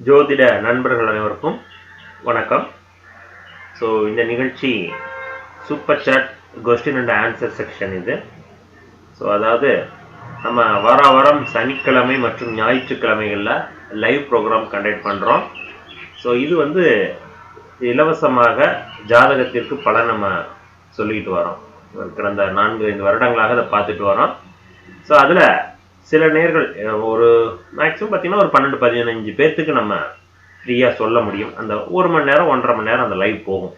ஜோதிட நண்பர்கள் அனைவருக்கும் வணக்கம். ஸோ இந்த நிகழ்ச்சி super chat question and answer section இது. ஸோ அதாவது நம்ம வாரம் சனிக்கிழமை மற்றும் ஞாயிற்றுக்கிழமைகளில் லைவ் ப்ரோக்ராம் கண்டக்ட் பண்ணுறோம். ஸோ இது இலவசமாக ஜாதகத்திற்கு பலன் நம்ம சொல்லிக்கிட்டு வரோம். கடந்த 4-5 வருடங்களாக அதை பார்த்துட்டு வரோம். ஸோ அதில் சில நேர்கள் ஒரு மேக்ஸிமம் பார்த்தீங்கன்னா ஒரு 12-15 பேர்த்துக்கு நம்ம ஃப்ரீயாக சொல்ல முடியும். அந்த 1 மணி நேரம் 1.5 மணி நேரம் அந்த லைவ் போகும்.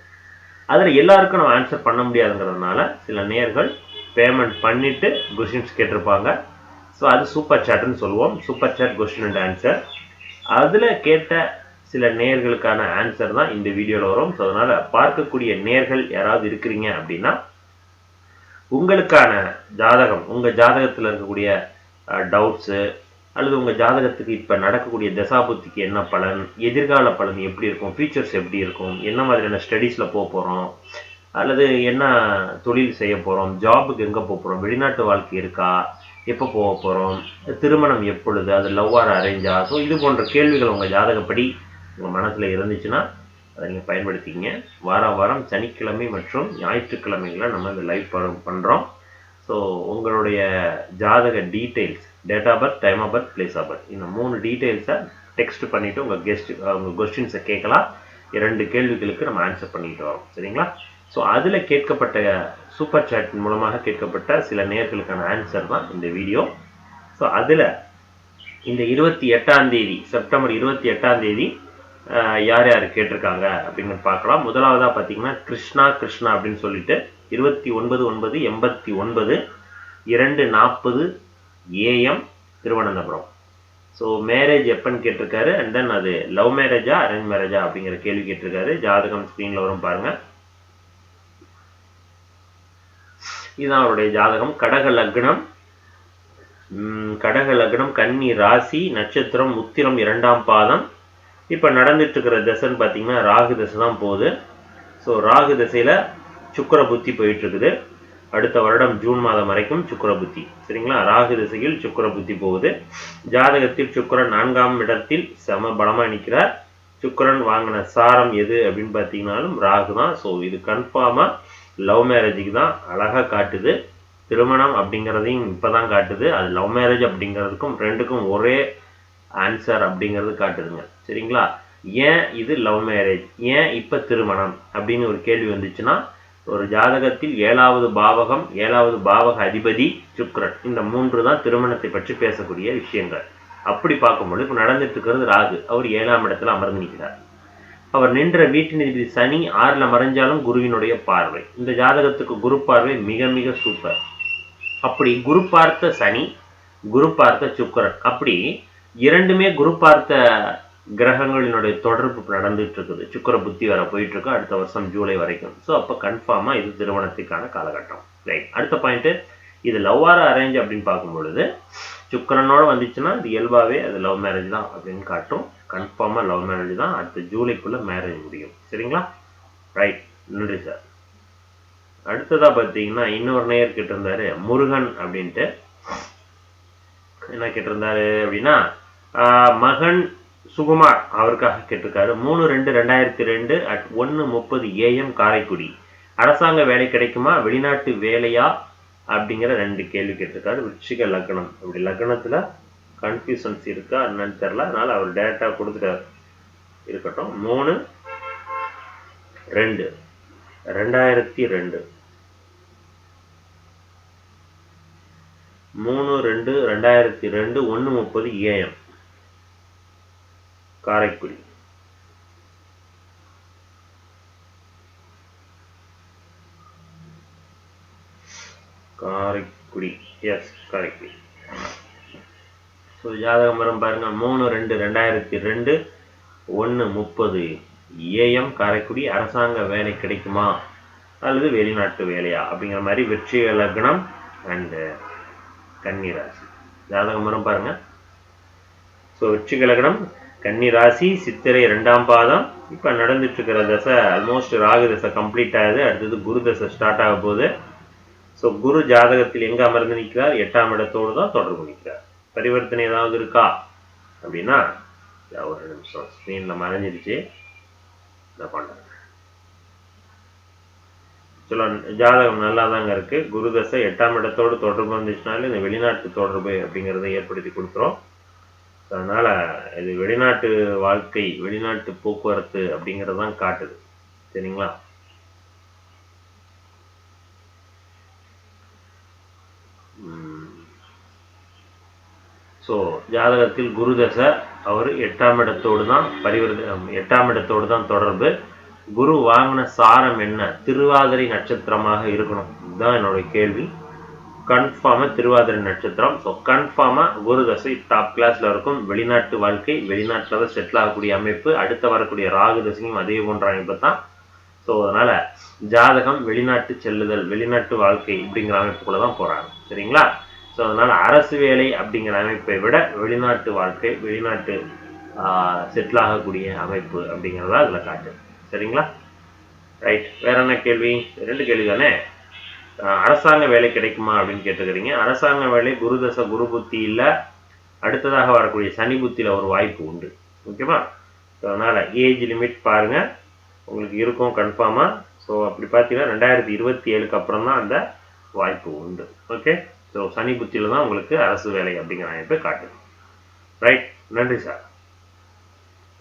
அதில் எல்லாருக்கும் நம்ம ஆன்சர் பண்ண முடியாதுங்கிறதுனால சில நேர்கள் பேமெண்ட் பண்ணிவிட்டு கொஸ்டின்ஸ் கேட்டிருப்பாங்க. ஸோ அது சூப்பர் சாட்னு சொல்லுவோம். Super chat question and answer. அதில் கேட்ட சில நேர்களுக்கான ஆன்சர் தான் இந்த வீடியோவில் வரும். ஸோ அதனால் பார்க்கக்கூடிய நேர்கள் யாராவது இருக்கிறீங்க அப்படின்னா உங்களுக்கான ஜாதகம், உங்கள் ஜாதகத்தில் இருக்கக்கூடிய டவுட்ஸு அல்லது உங்கள் ஜாதகத்துக்கு இப்போ நடக்கக்கூடிய தசாபுத்திக்கு என்ன பலன், எதிர்கால பலன் எப்படி இருக்கும், ஃபியூச்சர்ஸ் எப்படி இருக்கும், என்ன மாதிரியான ஸ்டடீஸில் போக போகிறோம், அல்லது என்ன தொழில் செய்ய போகிறோம், ஜாபுக்கு எங்கே போக போகிறோம், வெளிநாட்டு வாழ்க்கை இருக்கா, எப்போ போக போகிறோம், திருமணம் எப்பொழுது, அது லவ் ஆர் அரேஞ்சா, ஸோ இது போன்ற கேள்விகள் உங்கள் ஜாதகப்படி உங்கள் மனசில் இருந்துச்சுன்னா அதை நீங்கள் பயன்படுத்திங்க. வாரம் சனிக்கிழமை மற்றும் ஞாயிற்றுக்கிழமைகளில் நம்ம இந்த லைவ் பண்ணுறோம். ஸோ உங்களுடைய ஜாதக details, date of birth, time of birth, place of birth, இந்த 3 டீட்டெயில்ஸை டெக்ஸ்ட் பண்ணிவிட்டு உங்கள் கொஸ்டின்ஸை கேட்கலாம். 2 கேள்விகளுக்கு நம்ம ஆன்சர் பண்ணிக்கிட்டு வரோம். சரிங்களா? ஸோ அதில் கேட்கப்பட்ட சூப்பர் சாட் மூலமாக கேட்கப்பட்ட சில நேர்களுக்கான ஆன்சர் தான் இந்த வீடியோ. ஸோ அதில் இந்த 28ஆம் தேதி, செப்டம்பர் 28ஆம் தேதி யார் யார் கேட்டிருக்காங்க அப்படின்னு பார்க்கலாம். முதலாவதாக பார்த்தீங்கன்னா கிருஷ்ணா அப்படின்னு சொல்லிட்டு 29/9/89 2:40 AM திருவனந்தபுரம். ஸோ மேரேஜ் எப்பன்னு கேட்டிருக்காரு. அண்ட் தென் அது லவ் மேரேஜா அரேஞ்ச் மேரேஜா அப்படிங்கிற கேள்வி கேட்டிருக்காரு. ஜாதகம் ஸ்க்ரீனில் வரும் பாருங்க. இதுதான் அவருடைய ஜாதகம். கடக லக்னம், கன்னி ராசி, நட்சத்திரம் உத்திரம் 2ஆம் பாதம். இப்போ நடந்துட்டு இருக்கிற தசைன்னு பார்த்தீங்கன்னா ராகு தசை தான் போகுது. ஸோ ராகு தசையில் சுக்கிர புத்தி போயிட்டு இருக்குது. அடுத்த வருடம் ஜூன் மாதம் வரைக்கும் சுக்கிர புத்தி. சரிங்களா? ராகு திசையில் சுக்கிர புத்தி போகுது. ஜாதகத்தில் சுக்கிரன் 4ஆம் இடத்தில் சம பலமாக நிற்கிறார். சுக்கிரன் வாங்கின சாரம் எது அப்படின்னு பார்த்தீங்கன்னாலும் ராகு தான். ஸோ இது கன்ஃபார்மாக லவ் மேரேஜுக்கு தான் அழகாக காட்டுது. திருமணம் அப்படிங்கிறதையும் இப்போ தான் காட்டுது. அது லவ் மேரேஜ் அப்படிங்கிறதுக்கும் ரெண்டுக்கும் ஒரே ஆன்சர் அப்படிங்கிறது காட்டுதுங்க. சரிங்களா? ஏன் இது லவ் மேரேஜ், ஏன் இப்போ திருமணம் அப்படின்னு ஒரு கேள்வி வந்துச்சுன்னா, ஒரு ஜாதகத்தில் 7வது பாவகம், 7வது பாவக அதிபதி சுக்கிரன், இந்த 3 தான் திருமணத்தை பற்றி பேசக்கூடிய விஷயங்கள். அப்படி பார்க்கும்போது இப்போ நடந்துட்டு இருக்கிறது ராகு. அவர் 7ஆம் இடத்துல அமர்ந்து நிற்கிறார். அவர் நின்ற வீட்டின் அதிபதி சனி 6ல் மறைஞ்சாலும் குருவினுடைய பார்வை. இந்த ஜாதகத்துக்கு குரு பார்வை மிக மிக சூப்பர். அப்படி குரு பார்த்த சனி, குரு பார்த்த சுக்கிரன், அப்படி இரண்டுமே குரு பார்த்த கிரகங்களினுடைய தொடர்பு நடந்துட்டு இருக்குது. சுக்கிர புத்தி வர போயிட்டு இருக்கு அடுத்த வருஷம் ஜூலை வரைக்கும். ஸோ அப்போ கன்ஃபார்மாக இது திருமணத்துக்கான காலகட்டம். ரைட். அடுத்த பாயிண்ட், இது லவ் ஆர் அரேஞ்ச் அப்படின்னு பார்க்கும்பொழுது சுக்கிரனோட வந்துச்சுன்னா இது இயல்பாகவே அது லவ் மேரேஜ் தான் அப்படின்னு காட்டும். கன்ஃபார்மாக லவ் மேரேஜ் தான். அடுத்த ஜூலைக்குள்ளே மேரேஜ் முடியும். சரிங்களா? ரைட். நன்றி சார். அடுத்ததாக பார்த்தீங்கன்னா இன்னொரு நேயர் கேட்டிருந்தாரு முருகன் அப்படின்ட்டு. என்ன கேட்டிருந்தாரு அப்படின்னா மகன் சுகுமார் அவருக்காக கேட்டிருக்காரு. 3/2/2002 at 1:30 AM காரைக்குடி. அரசாங்க வேலை கிடைக்குமா, வெளிநாட்டு வேலையா அப்படிங்கிற 2 கேள்வி கேட்டிருக்காரு. விருச்சிக லக்னம். அப்படி லக்னத்தில் கன்ஃபியூஷன்ஸ் இருக்கா என்னன்னு தெரியல, அதனால அவர் டேரக்டா கொடுத்துட்டார். இருக்கட்டும். 3/2/2002 3/2/2002 1:30 AM Karaikudi. Yes, Karaikudi. So ஜாதகம் வரும் பாருங்க. 3/2/2002 1:30 AM காரைக்குடி. அரசாங்க வேலை கிடைக்குமா அல்லது வெளிநாட்டு வேலையா அப்படிங்கிற மாதிரி விருச்சிக லக்னம் அண்ட் கன்னி ராசி. ஜாதகம் வரும் பாருங்க. ஸோ விருச்சிக லக்னம், கன்னி ராசி, சித்திரை 2ஆம் பாதம். இப்போ நடந்துட்டு இருக்கிற தசை ஆல்மோஸ்ட் ராகு தசை கம்ப்ளீட் ஆகுது. அடுத்தது குரு தசை ஸ்டார்ட் ஆக போகுது. ஸோ குரு ஜாதகத்தில் எங்கே அமர்ந்து நிற்கிறார்? 8ஆம் இடத்தோடு தான் தொடர்பு நிற்கிறார். பரிவர்த்தனை ஏதாவது இருக்கா அப்படின்னா ஒரு நிமிஷம் ஸ்க்ரீனில் மறைஞ்சிருச்சு. இதை பண்ணுறேன். சில ஜாதகம் நல்லா தாங்க இருக்குது. குரு தசை 8ஆம் இடத்தோடு தொடர்பு வந்துச்சுனாலே இந்த வெளிநாட்டு தொடர்பு அப்படிங்கிறத ஏற்படுத்தி கொடுத்துரும். அதனால் இது வெளிநாட்டு வாழ்க்கை, வெளிநாட்டு போக்குவரத்து அப்படிங்கிறது தான் காட்டுது. சரிங்களா? ஸோ ஜாதகத்தில் குரு தசை அவர் 8ஆம் இடத்தோடு தான் 8ஆம் இடத்தோடு தான் தொடர்பு. குரு வாங்கின சாரம் என்ன? திருவாதிரை நட்சத்திரமாக இருக்கணும். இதுதான் என்னுடைய கேள்வி. கன்ஃபார்மாக திருவாதிரை நட்சத்திரம். ஸோ கன்ஃபார்மாக குரு தசை டாப் கிளாஸில் இருக்கும். வெளிநாட்டு வாழ்க்கை, வெளிநாட்டில் தான் செட்டில் ஆகக்கூடிய அமைப்பு. அடுத்த வரக்கூடிய ராகு தசையும் அதே போன்ற அமைப்பு தான். ஸோ அதனால் ஜாதகம் வெளிநாட்டு செல்லுதல், வெளிநாட்டு வாழ்க்கை இப்படிங்கிற அமைப்புக்குள்ளே தான் போகிறாங்க. சரிங்களா? ஸோ அதனால் அரசு வேலை அப்படிங்கிற அமைப்பை விட வெளிநாட்டு வாழ்க்கை, வெளிநாட்டு செட்டில் ஆகக்கூடிய அமைப்பு அப்படிங்கிறதா அதில் காட்டு. சரிங்களா? ரைட். வேற என்ன கேள்வி? 2 கேள்வி தானே. அரசாங்க வேலை கிடைக்குமா அப்படின்னு கேட்டுக்கிறீங்க. அரசாங்க வேலை குரு தசை குரு புத்தி இல்லை, அடுத்ததாக வரக்கூடிய சனி புத்தியில் ஒரு வாய்ப்பு உண்டு. ஓகேவா? ஸோ அதனால் ஏஜ் லிமிட் பாருங்கள், உங்களுக்கு இருக்கும் கன்ஃபார்மாக. ஸோ அப்படி பார்த்தீங்கன்னா 2027க்கு அப்புறம் தான் அந்த வாய்ப்பு உண்டு. ஓகே. ஸோ சனி புத்தியில் தான் உங்களுக்கு அரசு வேலை அப்படிங்கிற அமைப்பை காட்டுது. ரைட். நன்றி சார்.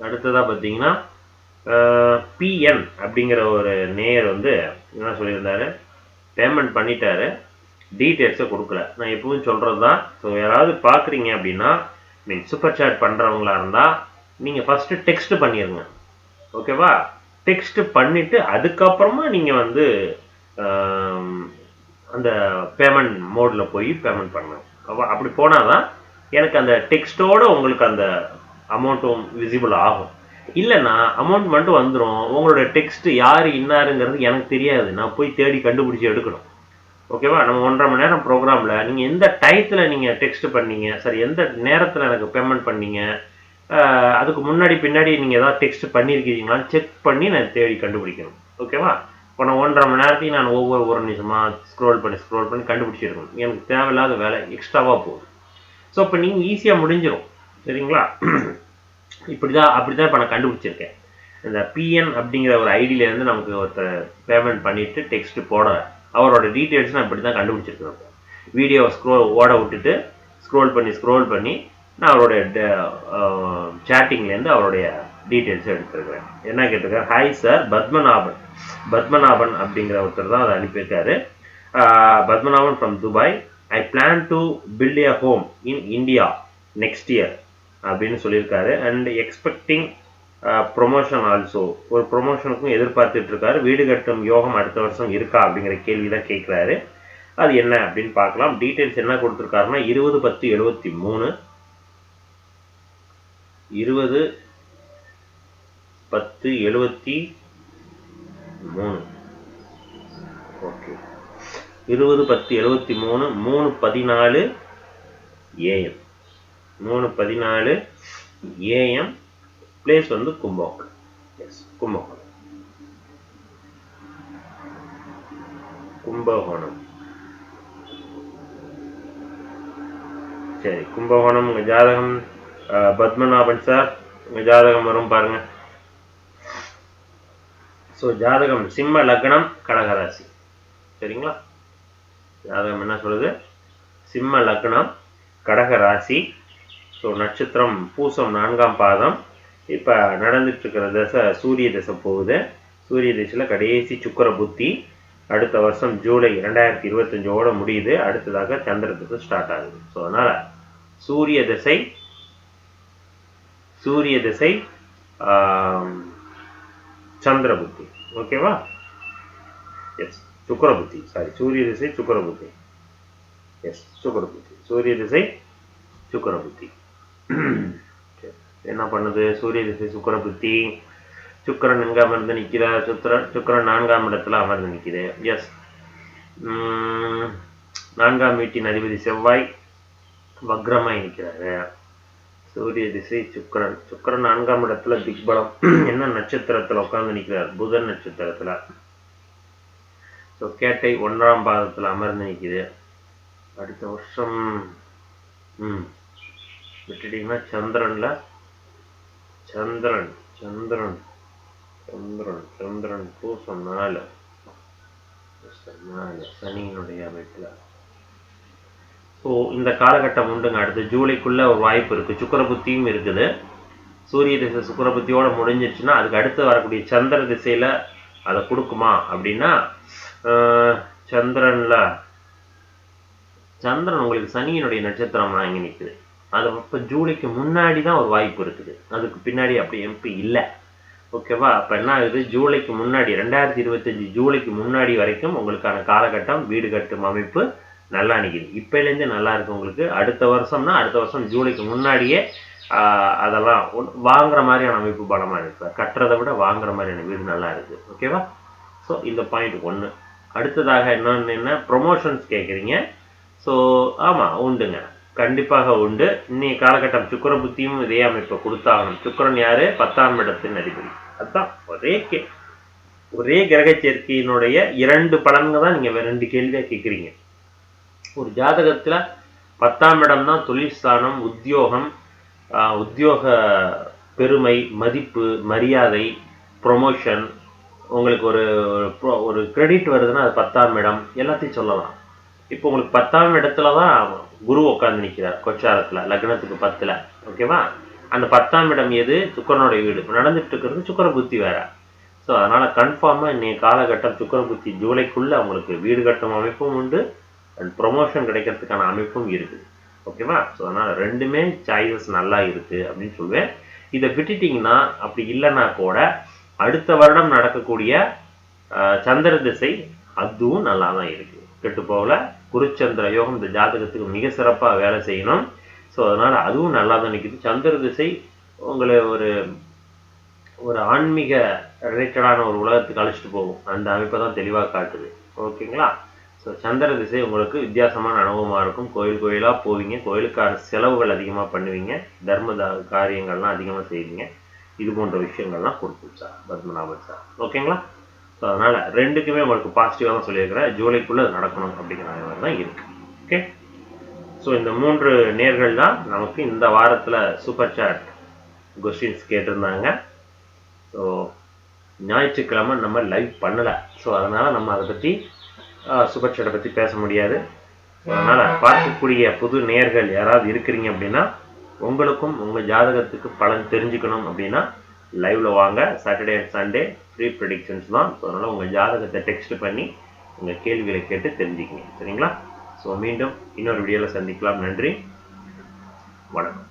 அடுத்ததாக பார்த்தீங்கன்னா பிஎன் அப்படிங்கிற ஒரு நேயர் வந்து என்ன சொல்லியிருந்தாரு, பேமெண்ட் பண்ணிட்டாரு, டீட்டெயில்ஸை கொடுக்கல. நான் எப்பவும் சொல்கிறது தான். ஸோ யாராவது பார்க்குறீங்க அப்படின்னா, சூப்பர் சாட் பண்ணுறவங்களா இருந்தால் நீங்கள் ஃபஸ்ட்டு டெக்ஸ்ட் பண்ணிடுங்க. ஓகேவா? டெக்ஸ்ட் பண்ணிவிட்டு அதுக்கப்புறமா நீங்கள் வந்து அந்த பேமெண்ட் மோடில் போய் பேமெண்ட் பண்ணணும். அப்படி போனால் தான் எனக்கு அந்த டெக்ஸ்ட்டோடு உங்களுக்கு அந்த அமௌண்ட்டும் விசிபிள் ஆகும். இல்லைன்னா அமௌண்ட் மட்டும் வந்துடும், உங்களோட டெக்ஸ்ட் யார் இன்னாருங்கிறது எனக்கு தெரியாது. நான் போய் தேடி கண்டுபிடிச்சி எடுக்கணும். ஓகேவா? நம்ம 1.5 மணி நேரம் ப்ரோக்ராமில் நீங்கள் எந்த டயத்தில் நீங்கள் டெக்ஸ்ட் பண்ணீங்க, சரி எந்த நேரத்தில் எனக்கு பேமெண்ட் பண்ணீங்க, அதுக்கு முன்னாடி பின்னாடி நீங்கள் ஏதாவது டெக்ஸ்ட் பண்ணியிருக்கீங்களான்னு செக் பண்ணி நான் தேடி கண்டுபிடிக்கணும். ஓகேவா? இப்போ நான் 1.5 மணி நேரத்தையும் நான் ஒவ்வொரு நிமிஷமாக ஸ்க்ரோல் பண்ணி கண்டுபிடிச்சிருக்கணும். எனக்கு தேவையில்லாத வேலை எக்ஸ்ட்ராவாக போகுது. ஸோ இப்போ நீங்கள் ஈஸியாக முடிஞ்சிடும். சரிங்களா? அப்படி தான் இப்போ நான் கண்டுபிடிச்சிருக்கேன். இந்த பிஎன் அப்படிங்கிற ஒரு ஐடியிலேருந்து நமக்கு ஒருத்தர் பேமெண்ட் பண்ணிவிட்டு டெக்ஸ்ட் போட அவரோட டீட்டெயில்ஸ் நான் இப்படி தான் கண்டுபிடிச்சிருக்கேன். வீடியோவை ஓட விட்டுட்டு ஸ்க்ரோல் பண்ணி நான் அவருடைய சேட்டிங்லேருந்து அவருடைய டீட்டெயில்ஸை எடுத்துருக்கிறேன். என்ன கேட்டிருக்கேன்? ஹாய் சார், பத்மநாபன் அப்படிங்கிற ஒருத்தர் தான் அதை அனுப்பியிருக்காரு. Padmanabhan from Dubai. I plan to build a home in India next year அப்படின்னு சொல்லியிருக்காரு. And expecting promotion also. ஒரு ப்ரொமோஷனுக்கும் எதிர்பார்த்துட்டு இருக்காரு. வீடு கட்டும் யோகம் அடுத்த வருஷம் இருக்கா அப்படிங்கிற கேள்வி தான் கேட்குறாரு. அது என்ன அப்படின்னு பார்க்கலாம். டீட்டெயில்ஸ் என்ன கொடுத்துருக்காருன்னா 20/10/73 20/10/73. ஓகே. 20/10/73 3:14 AM. 3:14 AM. பிளேஸ் வந்து கும்பகோணம். எஸ், கும்பகோணம். சரி, கும்பகோணம் உங்கள் ஜாதகம். பத்மநாபன் சார், உங்கள் ஜாதகம் வரும் பாருங்க. ஸோ ஜாதகம் சிம்ம லக்னம் கடகராசி. சரிங்களா? ஜாதகம் என்ன சொல்லுது? சிம்ம லக்னம் கடகராசி. ஸோ நட்சத்திரம் பூசம் 4ஆம் பாதம். இப்போ நடந்துட்டு இருக்கிற தசை சூரிய தசை போகுது. சூரிய தசையில் கடைசி சுக்கிர புத்தி. அடுத்த வருஷம் ஜூலை 2025ஓட முடியுது. அடுத்ததாக சந்திர தசை ஸ்டார்ட் ஆகுது. ஸோ அதனால் சூரிய திசை சந்திர புத்தி. ஓகேவா? எஸ், சுக்கிர புத்தி. சாரி, சூரிய திசை சுக்கிர புத்தி. எஸ், சுக்கிர புத்தி. சூரிய திசை சுக்கிர புத்தி. என்ன பண்ணுது சூரிய திசை சுக்கிர புத்தி? சுக்கிரன் எங்க அமர்ந்து நிற்கிறார்? சுக்கிரன் 4ஆம் இடத்துல அமர்ந்து நிற்குது. எஸ், 4ஆம் வீட்டின் அதிபதி செவ்வாய் வக்ரமாய் நிற்கிறாரு. சூரிய திசை சுக்கிரன் 4ஆம் இடத்துல திக்பலம். என்ன நட்சத்திரத்தில் உட்கார்ந்து நிற்கிறார்? புதன் நட்சத்திரத்தில். ஸோ கேட்டை 1ஆம் பாதத்தில் அமர்ந்து நிற்குது. அடுத்த வருஷம் விட்டுட்டீங்கன்னா சந்திரனில் சந்திரன் சந்திரன் சந்திரன் சந்திரன் பூசம் 4 சனியினுடைய அமைப்புல. ஸோ இந்த காலகட்டம் உண்டுங்க. அடுத்து ஜூலைக்குள்ள ஒரு வாய்ப்பு இருக்கு. சுக்கிர புத்தியும் இருக்குது. சூரிய திசை சுக்கிர புத்தியோட முடிஞ்சிருச்சுன்னா அதுக்கு அடுத்து வரக்கூடிய சந்திர திசையில அதை கொடுக்குமா அப்படின்னா, சந்திரன் உங்களுக்கு சனியினுடைய நட்சத்திரம் இங்க நிற்குது. அது இப்போ ஜூலைக்கு முன்னாடி தான் ஒரு வாய்ப்பு இருக்குது. அதுக்கு பின்னாடி அப்படி எம்பி இல்லை. ஓகேவா? அப்போ என்ன ஆகுது, ஜூலைக்கு முன்னாடி 2025 ஜூலைக்கு முன்னாடி வரைக்கும் உங்களுக்கான காலகட்டம் வீடு கட்டும் அமைப்பு நல்லா நிற்கிது. இப்போலேருந்து நல்லா இருக்கு உங்களுக்கு. அடுத்த வருஷம் ஜூலைக்கு முன்னாடியே அதெல்லாம் வாங்குற மாதிரியான அமைப்பு பலமாக இருக்கு. கட்டுறதை விட வாங்குற மாதிரியான வீடு நல்லா இருக்கு. ஓகேவா? ஸோ இந்த பாயிண்ட் 1. அடுத்ததாக என்ன ப்ரொமோஷன்ஸ் கேட்குறீங்க. ஸோ ஆமாம், உண்டுங்க, கண்டிப்பாக உண்டு. இன்னைய காலகட்டம் சுக்கிர புத்தியும் இதே அமைப்பை கொடுத்தாகணும். சுக்கிரன் யாரு? 10ஆம் இடத்தின் அதிபதி. அதுதான் ஒரே கிரக சேர்க்கையினுடைய 2 பலன்கள் தான் நீங்கள் 2 கேள்வியாக கேட்குறீங்க. ஒரு ஜாதகத்தில் 10ஆம் இடம் தான் தொழில் ஸ்தானம், உத்தியோகம், உத்தியோக பெருமை, மதிப்பு, மரியாதை, ப்ரொமோஷன். உங்களுக்கு ஒரு கிரெடிட் வருதுன்னா அது 10ஆம் இடம், எல்லாத்தையும் சொல்லலாம். இப்போ உங்களுக்கு 10ஆம் இடத்துல தான் குரு உட்காந்து நிற்கிறார் கொச்சாரத்தில், லக்னத்துக்கு 10ல். ஓகேவா? அந்த 10ஆம் இடம் எது? சுக்கிரனுடைய வீடு. இப்போ நடந்துட்டு இருக்கிறது சுக்கிர புத்தி வேற. ஸோ அதனால கன்ஃபார்மாக இன்னைய காலகட்டம் சுக்கிர புத்தி ஜூலைக்குள்ள உங்களுக்கு வீடு கட்டும் அமைப்பும் உண்டு, அண்ட் ப்ரொமோஷன் கிடைக்கிறதுக்கான அமைப்பும் இருக்குது. ஓகேவா? ஸோ அதனால் 2மே சாய்ஸஸ் நல்லா இருக்குது அப்படின்னு சொல்லுவேன். இதை விட்டுட்டிங்கன்னா, அப்படி இல்லைன்னா கூட அடுத்த வருடம் நடக்கக்கூடிய சந்திர திசை அதுவும் நல்லா தான் இருக்குது. கெட்டு போகல. குருச்சந்திர யோகம் இந்த ஜாதகத்துக்கு மிக சிறப்பாக வேலை செய்யணும். ஸோ அதனால் அதுவும் நல்லா தான் நிற்குது. சந்திர திசை உங்களை ஒரு ஆன்மீக ரிலேட்டடான ஒரு உலகத்துக்கு அழைச்சிட்டு போகும். அந்த அமைப்பை தான் தெளிவாக காட்டுது. ஓகேங்களா? ஸோ சந்திர திசை உங்களுக்கு வித்தியாசமான அனுபவமாக இருக்கும். கோயிலாக போவீங்க, கோயிலுக்கான செலவுகள் அதிகமாக பண்ணுவீங்க, தர்ம காரியங்கள்லாம் அதிகமாக செய்வீங்க. இது போன்ற விஷயங்கள்லாம் கொடுக்கும் சார் பத்மநாபன் சார். ஓகேங்களா? ஸோ அதனால் 2க்குமே உங்களுக்கு பாசிட்டிவாக தான் சொல்லியிருக்கிறேன். ஜூலைக்குள்ளே அது நடக்கணும் அப்படிங்கிற மாதிரி தான் இருக்குது. ஓகே. ஸோ இந்த 3 நேர்கள் தான் நமக்கு இந்த வாரத்தில் சூப்பர் சாட் கொஸ்டின்ஸ் கேட்டிருந்தாங்க. ஸோ ஞாயிற்றுக்கிழமை நம்ம லைவ் பண்ணலை. ஸோ அதனால் நம்ம அதை பற்றி சூப்பர் சாட்டை பற்றி பேச முடியாது. அதனால் பார்க்கக்கூடிய புது நேர்கள் யாராவது இருக்கிறீங்க அப்படின்னா, உங்களுக்கும் உங்கள் ஜாதகத்துக்கு பலன் தெரிஞ்சுக்கணும் அப்படின்னா லைவில் வாங்க. Saturday and Sunday free predictions தான். ஸோ அதனால் உங்கள் ஜாதகத்தை டெக்ஸ்ட் பண்ணி உங்கள் கேள்விகளை கேட்டு தெரிஞ்சுக்கிங்க. சரிங்களா? ஸோ மீண்டும் இன்னொரு வீடியோவில் சந்திக்கலாம். நன்றி, வணக்கம்.